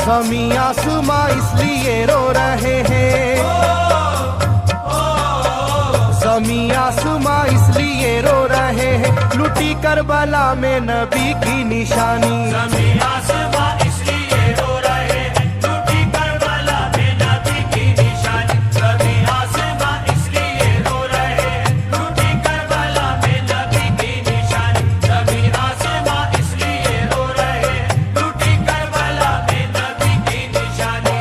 ज़मीं आसमां इसलिए रो रहे हैं, ज़मीं आसमां इसलिए रो रहे हैं, लुटी करबला में नबी की निशानी। ज़मीं आसमां इसलिए रो रहे हैं, लुटी करबला में नबी की निशानी। ज़मीं आसमां इसलिए रो रहे हैं, लुटी करबला में नबी की निशानी। ज़मीं आसमां इसलिए रो रहे हैं, लुटी करबला में नबी की निशानी।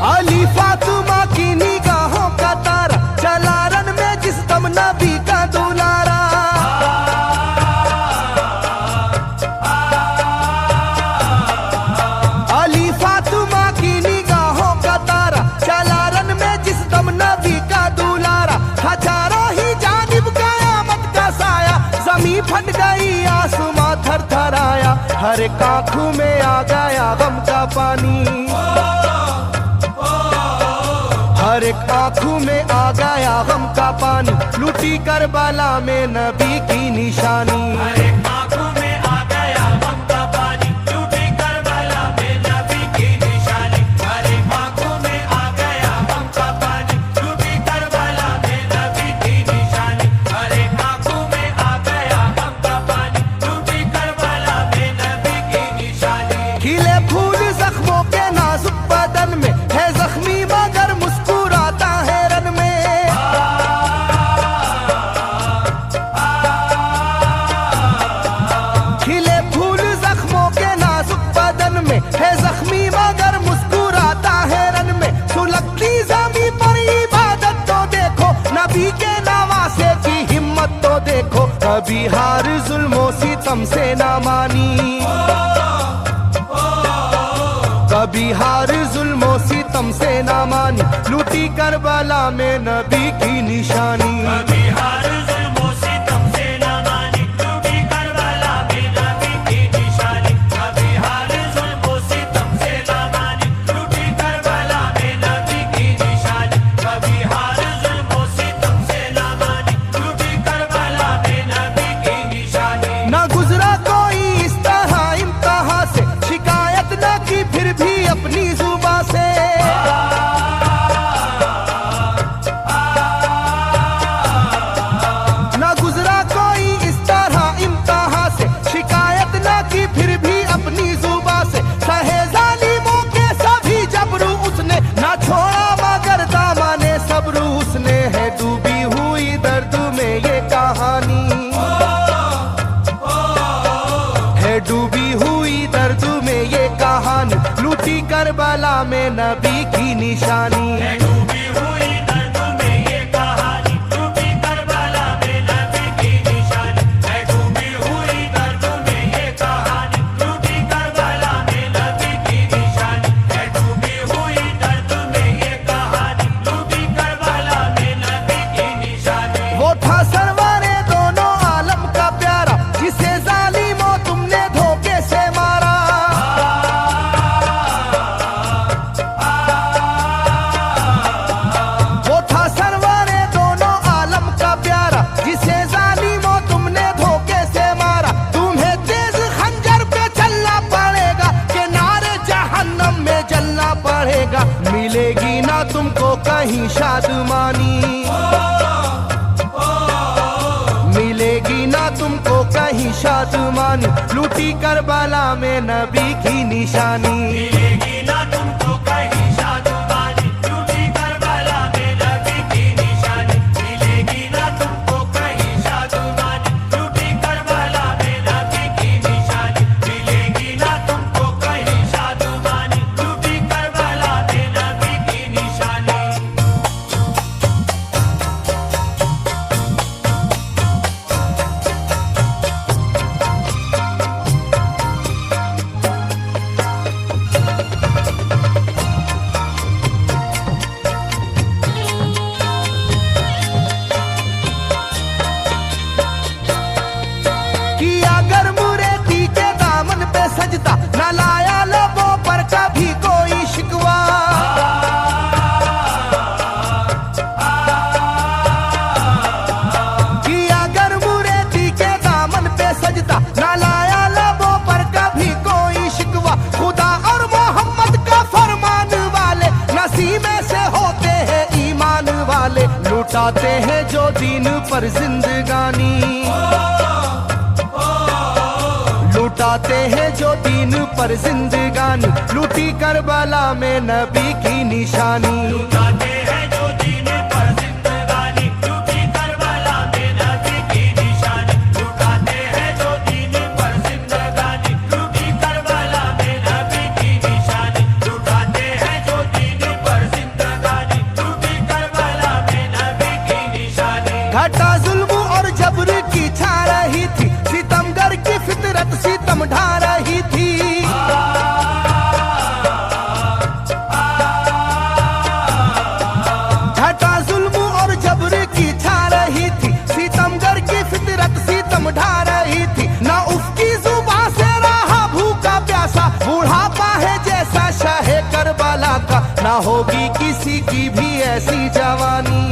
अली फातिमा की निगाहों का तारा, चला रन में जिस दम नबी का दुलारा। अली फातिमा की निगाहों का तारा, चला रन में जिस दम नबी का दुलारा। हजारों ही जानिब कयामत का साया, जमीन फट गई आसमां थर थर आया। हर एक आंखों में आ गया गम का पानी, हर एक आंखों में आ गया गम का पानी, लुटी करबला में नबी की निशानी। हर एक आंखों में आ गया गम का पानी, लुटी करबला में नबी की निशानी। हर एक आंखों में आ गया गम का पानी, लुटी करबला में नबी की निशानी। हर एक आंखों में आ गया गम का पानी, लुटी करबला में नबी की निशानी। खिले फूल जख्मों के नाजुक बदन में है जख्मी मगर मुस्कुराता है रन में। खिले फूल जख्मों के नाजुक बदन में है जख्मी मगर मुस्कुराता है रन में। सुलगती ज़मीं पर इबादत तो देखो, नबी के नवासे की हिम्मत तो देखो। कभी हार जुल्मों सितम से ना मानी, कभी हार जुल्मों सितम से ना मानी, लुटी करबला में नबी की निशानी। कभी हार जुल्मों सितम से ना मानी, लुटी करबला में नबी की निशानी। कभी हार जुल्मों सितम से ना मानी, लुटी करबला में नबी की निशानी। कभी हार जुल्मों सितम से ना मानी, लुटी करबला में नबी की निशानी। ना गुजरा कोई इस तरह इम्तिहान से, शिकायत न की फिर भी अपनी जुबां से। ना गुजरा कोई इस तरह इम्तिहान से, शिकायत न की फिर भी अपनी जुबां से। सहे जालिमों के सभी जबरू उसने, ना छोड़ा मगर दामने सब्र उसने। है डूबी हुई दर्द में ये कहानी, है डूबी हुई दर्द में ये कहानी, लुटी करबला में नबी की निशानी। है डूबी हुई दर्द में ये कहानी, लुटी करबला में नबी की निशानी। है डूबी हुई दर्द में ये कहानी, लुटी करबला में नबी की निशानी। है डूबी हुई दर्द में ये कहानी, लुटी करबला में नबी की निशानी। वो था सरवारे दोनों आलम का प्यारा, जिसे जालिमों तुमने धोखे से मारा। वो था सरवारे दोनों आलम का प्यारा, जिसे जालिमों तुमने धोखे से मारा। तुम्हें तेज खंजर पे चलना पड़ेगा, कि नारे जहन्नम में जलना पड़ेगा। मिलेगी ना तुमको कहीं शादमानी, मिलेगी ना तुमको कहीं शादमानी, लुटी करबला में नबी की निशानी। मिलेगी ना तुमको कहीं शादमानी, लुटी करबला में नबी की निशानी। मिलेगी ना तुमको कहीं शादमानी, लुटी करबला में नबी की निशानी। मिलेगी ना तुमको कहीं शादमानी, लुटी करबला में नबी की निशानी। सजदा, न लाया लबों पर कभी कोई शिकवा। किया गर्मुरेती के दामन पे सजदा, न लाया लबों पर कभी कोई शिकवा। खुदा और मोहम्मद का फरमान वाले नसीबे से होते हैं ईमान वाले। लुटाते हैं जो दीन पर जिंदगानी, लुटाते हैं जो दीन पर जिंदगानी। लूटी करबला में नबी की निशानी। लुटाते हैं जो दीन पर जिंदगानी, लूटी करबला में नबी की निशानी। लुटाते हैं जो दीन पर जिंदगानी, लूटी करबला में नबी की निशानी। लुटाते हैं जो दीन पर जिंदगानी, लूटी करबला में नबी की निशानी। घटा जुल्म और जबर की छा रही थी, सितमगर की फितरत सितम ढा रही थी। घटा जुल्म और जबर की छा रही थी, सितमगर की फितरत सितम ढा रही थी। ना उसकी जुबान से रहा भूखा प्यासा, बुढ़ापा है जैसा शाहे करबला का। ना होगी किसी की भी ऐसी जवानी,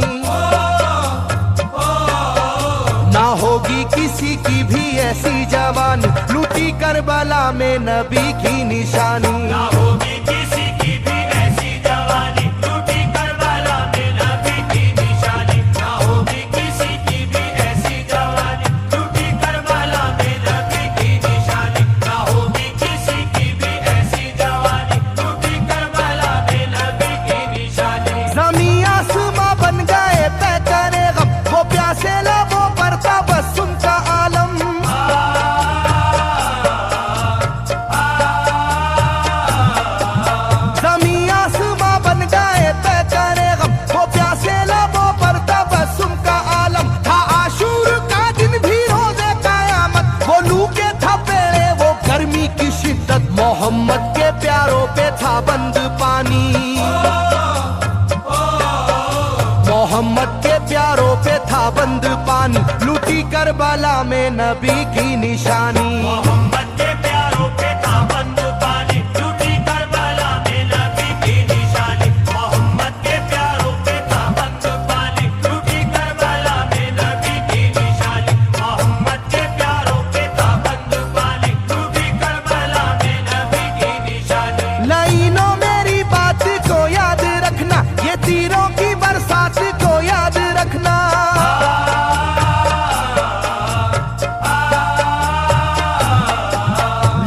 ना होगी किसी की भी ऐसी जवानी। लूटी करबला में नबी की निशानी। ना होगी किसी की भी ऐसी जवानी, लूटी करबला में नबी की निशानी। ना होगी किसी की भी ऐसी जवानी, लूटी करबला में नबी की निशानी। ना होगी किसी की भी ऐसी जवानी, लूटी करबला में नबी की निशानी। ज़मीं आसमां बन गए तय करे गम, वो प्यासे लबों पर तबस्सुम का आलम। ज़मीं आसमां बन गए तय करे गम, वो प्यासे लबों पर तबस्सुम का आलम। था आशूर का दिन भी रोज़े क़यामत, वो लू के थपेड़े वो गर्मी की शिद्दत। मोहम्मद के प्यारों पे था बंद पानी, मोहम्मद के प्यारों पे था बंद पानी। लूटी करबला में नबी की निशानी। मोहम्मद के प्यारों पे था बंद पानी, लूटी करबला में नबी की निशानी। मोहम्मद के प्यारों पे था बंद पानी, लूटी करबला में नबी की निशानी। मोहम्मद के प्यारों पे था बंद पानी, लूटी करबला में नबी की निशानी। लाइनों मेरी बात को याद रखना, ये तीरों की बरसात को याद रखना।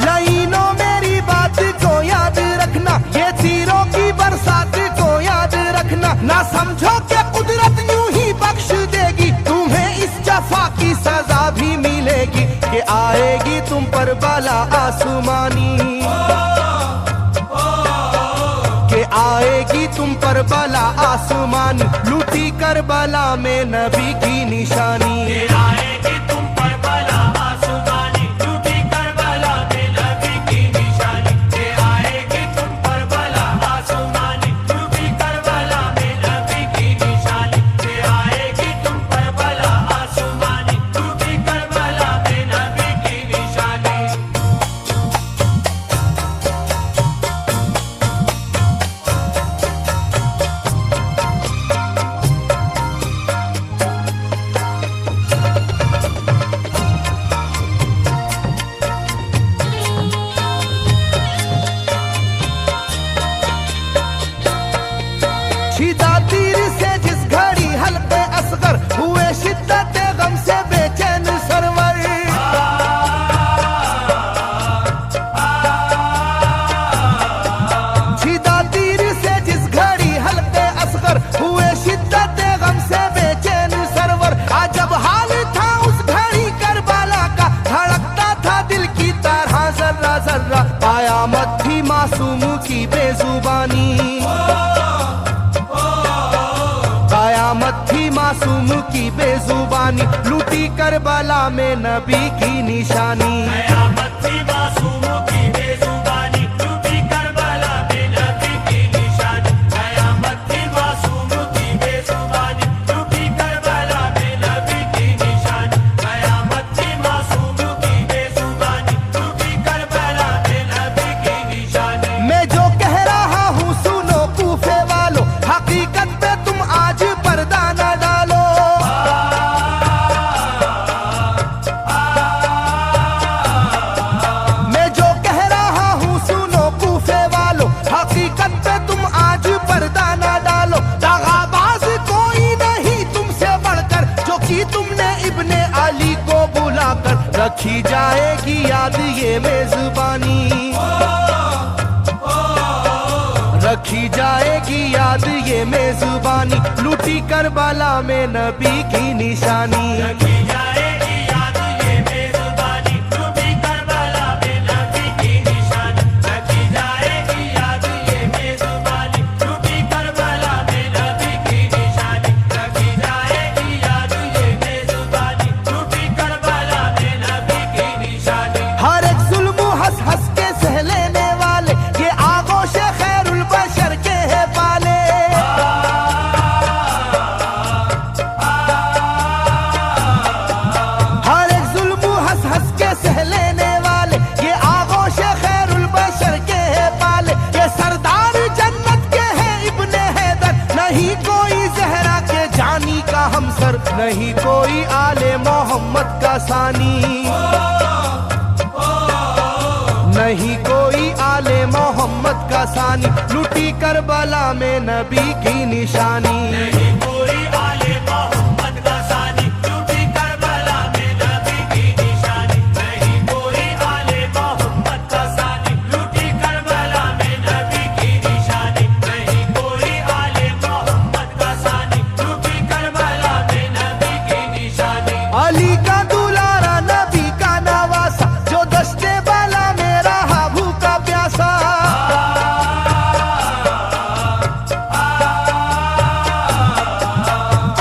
लाइनों मेरी बात को याद रखना, ये तीरों की बरसात को याद रखना। ना समझो कि कुदरत यूं ही बख्श देगी, तुम्हें इस जफा की सजा भी मिलेगी। कि आएगी तुम पर बला आसमानी, कि आएगी तुम पर बला आसमानी। लूटी करबला में नबी की निशानी। ये आएगी तुम पर बला आसमानी, लूटी करबला में नबी की निशानी। ये आएगी तुम पर बला आसमानी, लूटी करबला में नबी की निशानी। ये आएगी तुम पर बला आसमानी, लूटी करबला में नबी की निशानी। छिदा तीर से जिस घड़ी हल्के असगर हुए, शिद्दत गम से बेचैन सरवर। छिदा तीर से जिस घड़ी हल्के असगर हुए, शिद्दत गम से बेचैन सरवर। अजब हाल था उस घड़ी करबला का, धड़कता था दिल की तरह जर्रा जर्रा। कयामत थी मासूम की बेजुबानी, कयामत थी मासूम की बेजुबानी। लूटी करबला में नबी की निशानी। कयामत थी मासूम की बेजुबानी, लूटी करबला में नबी की निशानी। कयामत थी मासूम की बेजुबानी, लूटी करबला में नबी की निशानी। कयामत थी मासूम की बेजुबानी, लूटी करबला में रखी जाएगी याद ये मेजबानी, रखी जाएगी याद ये मेजबानी, लूटी करबला में नबी की निशानी। रखी जाएगी याद ये मेजबानी, लूटी करबला में नबी की निशानी। रखी जाएगी याद ये मेजबानी, लूटी करबला में नबी की निशानी। रखी जाएगी याद ये मेजबानी, लूटी करबला में नबी की निशानी। हर एक जुल्म हंस हंस के सह लेने वाले, ये आगोश खैरुल बशर के है पाले। हर एक जुल्म हंस हंस के सह लेने वाले, ये आगोश खैरुल बशर के है पाले। ये सरदार जन्नत के है इब्ने हैदर, नहीं कोई जहरा के जानी का हमसर, नहीं कोई आले मोहम्मद का सानी, नहीं कोई आले मोहम्मद का सानी, लूटी करबला में नबी की निशानी। नहीं कोई आले मोहम्मद का सानी, लूटी करबला में नबी की निशानी। नहीं कोई आले मोहम्मद का सानी, लूटी करबला में नबी की निशानी। नहीं कोई आले मोहम्मद का सानी, लूटी करबला में नबी की निशानी। अली का दुलारा नबी का नवासा, जो दस्ते बाला में रहा भूखा प्यासा।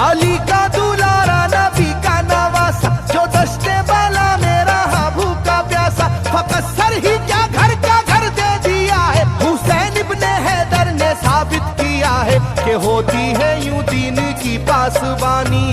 अली का दुलारा नबी का नवासा, जो दस्ते बाला में रहा भूखा प्यासा। फकत सर ही क्या घर का घर दे दिया है, हुसैन इब्ने हैदर ने साबित किया है कि होती है यूं दीन की पासबानी,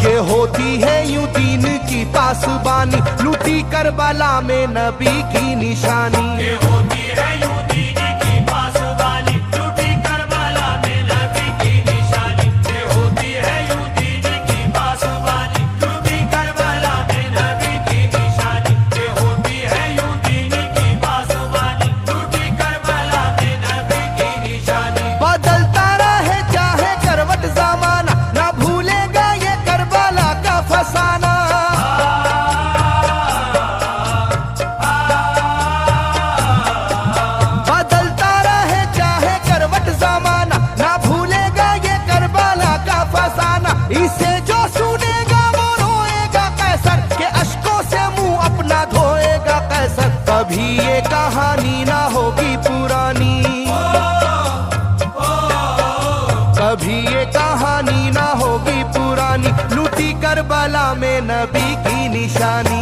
के होती है यूं दीन की पासबानी, लूटी करबला में नबी की निशानी। ये होती है यूं दीन की पासबानी, लूटी करबला में नबी की निशानी। ये होती है यूं दीन की पासबानी, लूटी करबला में नबी की निशानी। ये होती है यूं दीन की पासबानी, लूटी करबला में नबी की निशानी। बदलता रहे चाहे करवट जमाना, ना भूलेगा ये करबला का फसाना। बदलता रहे चाहे करवट जमाना, ना भूलेगा ये करबला का फसाना। इसे जो सुनेगा वो रोएगा कैसर, के अश्कों से मुंह अपना धोएगा कैसर। कभी ये कहानी ना होगी पुरानी, कभी ये कहानी ना होगी पुरानी, लूटी करबला में नबी की निशानी।